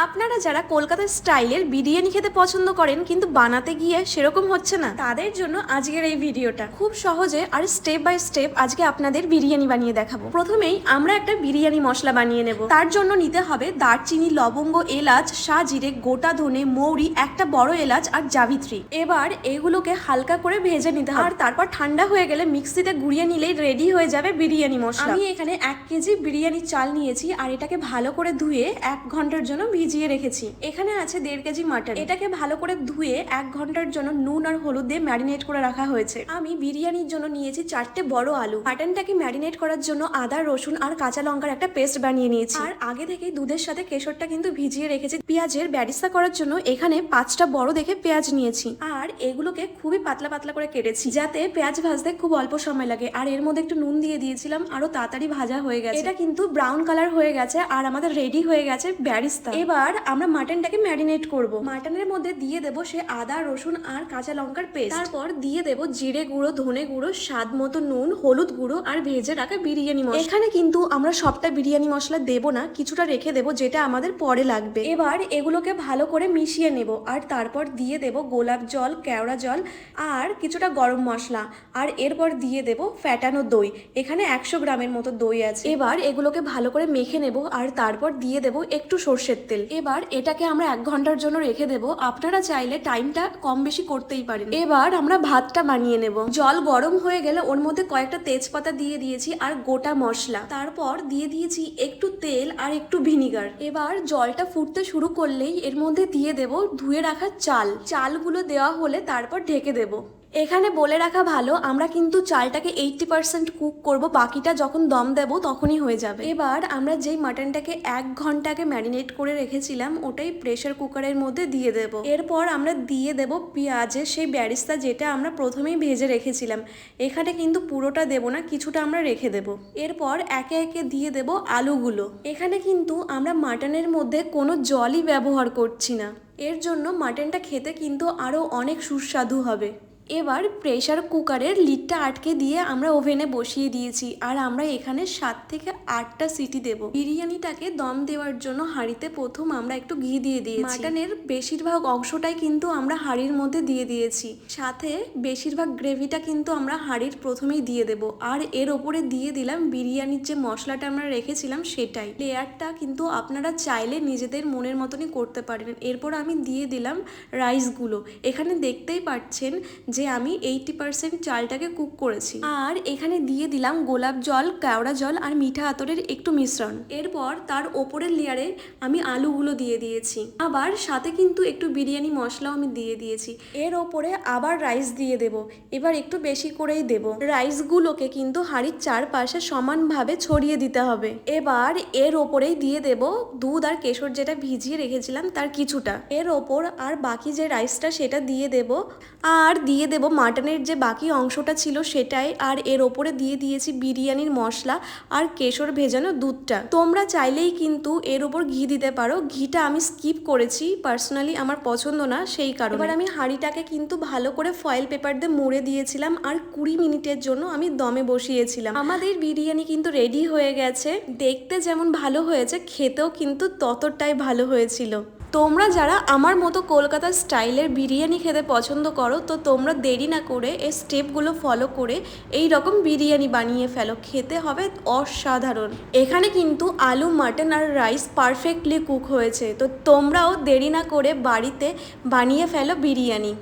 আপনারা যারা কলকাতার স্টাইলের বিরিয়ানি খেতে পছন্দ করেন কিন্তু বানাতে গিয়ে সেরকম হচ্ছে না, তাদের জন্য আজকের এই ভিডিওটা খুব সহজে আর স্টেপ বাই স্টেপ আজকে আপনাদের বিরিয়ানি বানিয়ে দেখাবো। প্রথমেই আমরা একটা বিরিয়ানি মশলা বানিয়ে নেব। তার জন্য নিতে হবে দারচিনি, লবঙ্গ, এলাচ, শাহজিরে, গোটা ধনে, মৌরি, একটা বড় এলাচ আর জাবিত্রী। এবার এগুলোকে হালকা করে ভেজে নিতে হবে আর তারপর ঠান্ডা হয়ে গেলে মিক্সিতে গুঁড়িয়ে নিলেই রেডি হয়ে যাবে বিরিয়ানি মশলা। আমি এখানে 1 কেজি বিরিয়ানি চাল নিয়েছি আর এটাকে ভালো করে ধুয়ে 1 ঘন্টার জন্য ভিজিয়ে রেখেছি। এখানে আছে 1.5 কেজি মাটন, এটাকে ভালো করে ধুয়ে 1 ঘন্টার জন্য নুন আর হলুদ দিয়ে ম্যারিনেট করে রাখা হয়েছে। আমি বিরিয়ানির জন্য নিয়েছি 4টে বড় আলু। মাটনটাকে ম্যারিনেট করার জন্য আদা, রসুন আর কাঁচা লঙ্কার একটা পেস্ট বানিয়ে নিয়েছি আর আগে থেকেই দুধের সাথে কেশরটা কিন্তু ভিজিয়ে রেখেছি। পেঁয়াজের ব্যারিস্তা করার জন্য এখানে 5টা বড় দেখে পেঁয়াজ নিয়েছি আর এগুলোকে খুবই পাতলা পাতলা করে কেটেছি যাতে পেঁয়াজ ভাজতে খুব অল্প সময় লাগে। আর এর মধ্যে একটু নুন দিয়ে দিয়েছিলাম, আরো তাড়াতাড়ি ভাজা হয়ে গেছে। এটা কিন্তু ব্রাউন কালার হয়ে গেছে আর আমাদের রেডি হয়ে গেছে ব্যারিস্তা। এবার আমরা মাটনটাকে ম্যারিনেট করব। মাটনের মধ্যে দিয়ে দেবো সে আদা, রসুন আর কাঁচা লঙ্কার পেস্ট। তারপর দিয়ে দেবো জিরে গুঁড়ো, ধনে গুঁড়ো, স্বাদ মতো নুন, হলুদ গুঁড়ো আর ভেজে রাখা বিরিয়ানি মশলা। এখানে কিন্তু আমরা সবটা বিরিয়ানি মশলা দেবো না, কিছুটা রেখে দেবো যেটা আমাদের পরে লাগবে। এবার এগুলোকে ভালো করে মিশিয়ে নেব আর তারপর দিয়ে দেবো গোলাপ জল, কেওড়া জল আর কিছুটা গরম মশলা আর এরপর দিয়ে দেবো ফ্যাটানো দই। এখানে 100 গ্রামের মতো দই আছে। এবার এগুলোকে ভালো করে মেখে নেব আর তারপর দিয়ে দেবো একটু সর্ষের তেল। এবার এটাকে আমরা 1 ঘন্টার জন্য রেখে দেবো। আপনারা চাইলে টাইমটা কম বেশি করতেই পারেন। এবার আমরা ভাতটা বানিয়ে নেব। জল গরম হয়ে গেলে ওর মধ্যে কয়েকটা তেজপাতা দিয়ে দিয়েছি আর গোটা মশলা। তারপর দিয়ে দিয়েছি একটু তেল আর একটু ভিনিগার। এবার জলটা ফুটতে শুরু করলেই এর মধ্যে দিয়ে দেব ধুয়ে রাখা চালগুলো দেওয়া হলে তারপর ঢেকে দেব। এখানে বলে রাখা ভালো, আমরা কিন্তু চালটাকে 80% কুক করব, বাকিটা যখন দম দেব তখনই হয়ে যাবে। এবার আমরা যেই মাটনটাকে 1 ঘন্টাকে ম্যারিনেট করে রেখেছিলাম ওটাই প্রেসার কুকারের মধ্যে দিয়ে দেব। এরপর আমরা দিয়ে দেব পেঁয়াজের সেই ব্যারিস্তা যেটা আমরা প্রথমেই ভেজে রেখেছিলাম। এখানে কিন্তু পুরোটা দেব না, কিছুটা আমরা রেখে দেব। এরপর একে একে দিয়ে দেব আলুগুলো। এখানে কিন্তু আমরা মাটনের মধ্যে কোনো জলই ব্যবহার করছি না, এর জন্য মাটনটা খেতে কিন্তু আরও অনেক সুস্বাদু হবে। এবার প্রেসার কুকারের লিডটা আটকে দিয়ে আমরা ওভেনে বসিয়ে দিয়েছি আর আমরা এখানে 7 থেকে 8টা সিটি দেব। বিরিয়ানিটাকে দম দেওয়ার জন্য হাঁড়িতে প্রথম আমরা একটু ঘি দিয়ে দিয়েছি। মাটনের বেশিরভাগ অংশটাই কিন্তু আমরা হাঁড়ির মধ্যে দিয়ে দিয়েছি, সাথে বেশিরভাগ গ্রেভিটা কিন্তু আমরা হাঁড়ির প্রথমেই দিয়ে দেব। আর এর ওপরে দিয়ে দিলাম বিরিয়ানির যে মশলাটা আমরা রেখেছিলাম সেটাই। লেয়ারটা কিন্তু আপনারা চাইলে নিজেদের মনের মতনই করতে পারেন। এরপর আমি দিয়ে দিলাম রাইসগুলো। এখানে দেখতেই পাচ্ছেন যে আমি 80% চালটাকে কুক করেছি। আর এখানে দিয়ে দিলাম গোলাপ জল, কেওড়া জল আর মিঠা আতরের একটু মিশ্রণ। এরপর তার ওপরের লেয়ারে আমি আলুগুলো দিয়ে দিয়েছি, আবার সাথে কিন্তু একটু বিরিয়ানি মশলাও আমি দিয়ে দিয়েছি। এর ওপরে আবার রাইস দিয়ে দেব। এবার একটু বেশি করেই দেব। রাইসগুলোকে কিন্তু হাঁড়ির চারপাশে সমানভাবে ছড়িয়ে দিতে হবে। এবার এর ওপরেই দিয়ে দেব দুধ আর কেশর যেটা ভিজিয়ে রেখেছিলাম তার কিছুটা। এর ওপর আর বাকি যে রাইসটা সেটা দিয়ে দেব আর দিয়ে দেব মাটনের যে বাকি অংশটা ছিল সেটাই। আর এর ওপরে দিয়ে দিয়েছি বিরিয়ানির মশলা আর কেশর ভেজানো দুধটা। তোমরা চাইলেই কিন্তু এর ওপর ঘি দিতে পারো, ঘিটা আমি স্কিপ করেছি, পার্সোনালি আমার পছন্দ না সেই কারণে। এবার আমি হাঁড়িটাকে কিন্তু ভালো করে ফয়েল পেপার দিয়ে মুড়ে দিয়েছিলাম আর 20 মিনিটের জন্য আমি দমে বসিয়েছিলাম। আমাদের বিরিয়ানি কিন্তু রেডি হয়ে গেছে। দেখতে যেমন ভালো হয়েছে, খেতেও কিন্তু ততটাই ভালো হয়েছিল। তোমরা যারা আমার মতো কলকাতার স্টাইলের বিরিয়ানি খেতে পছন্দ করো তো তোমরা দেরি না করে এই স্টেপগুলো ফলো করে এই রকম বিরিয়ানি বানিয়ে ফেলো, খেতে হবে অসাধারণ। এখানে কিন্তু আলু, মাটন আর রাইস পারফেক্টলি কুক হয়েছে, তো তোমরাও দেরি না করে বাড়িতে বানিয়ে ফেলো বিরিয়ানি।